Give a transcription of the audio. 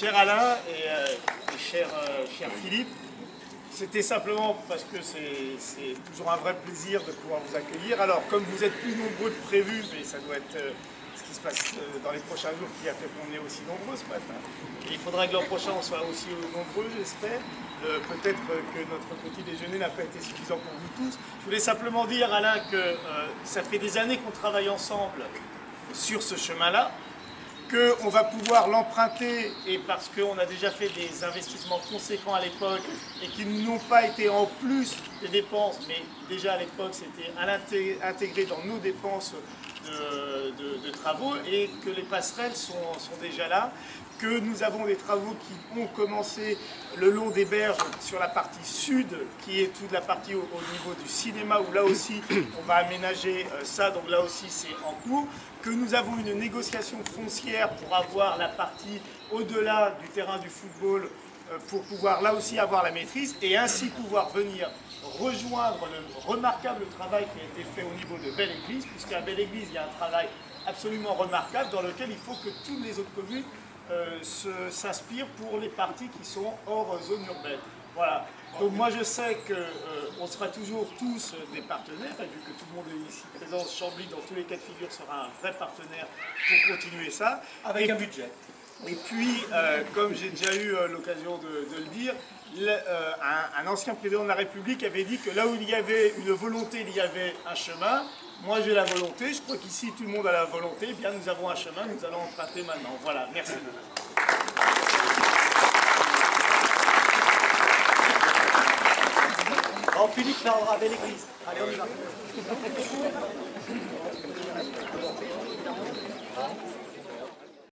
cher Alain et cher Philippe, c'était simplement parce que c'est toujours un vrai plaisir de pouvoir vous accueillir. Alors, comme vous êtes plus nombreux que prévu, mais ça doit être ce qui se passe dans les prochains jours qui a fait qu'on est aussi nombreux ce matin. Et il faudra que l'an prochain on soit aussi nombreux, j'espère. Peut-être que notre petit déjeuner n'a pas été suffisant pour vous tous. Je voulais simplement dire, Alain, que ça fait des années qu'on travaille ensemble sur ce chemin-là, qu'on va pouvoir l'emprunter, et parce qu'on a déjà fait des investissements conséquents à l'époque et qui n'ont pas été en plus des dépenses, mais déjà à l'époque c'était intégré dans nos dépenses de travaux, et que les passerelles sont déjà là, que nous avons des travaux qui ont commencé le long des berges sur la partie sud, qui est toute la partie au niveau du cinéma, où là aussi on va aménager ça, donc là aussi c'est en cours, que nous avons une négociation foncière pour avoir la partie au-delà du terrain du football, pour pouvoir là aussi avoir la maîtrise, et ainsi pouvoir venir rejoindre le remarquable travail qui a été fait au niveau de Belle-Église, puisqu'à Belle-Église il y a un travail absolument remarquable dans lequel il faut que toutes les autres communes s'inspirent pour les parties qui sont hors zone urbaine. Voilà. Donc moi je sais qu'on sera toujours tous des partenaires, et vu que tout le monde est ici présent, Chambly dans tous les cas de figure sera un vrai partenaire pour continuer ça. Avec un budget. Et puis, comme j'ai déjà eu l'occasion de le dire, un ancien président de la République avait dit que là où il y avait une volonté, il y avait un chemin. Moi j'ai la volonté, je crois qu'ici tout le monde a la volonté, eh bien nous avons un chemin, nous allons emprunter maintenant. Voilà, merci. Bon, Philippe parlera à Belle-Église. Allez, on y va.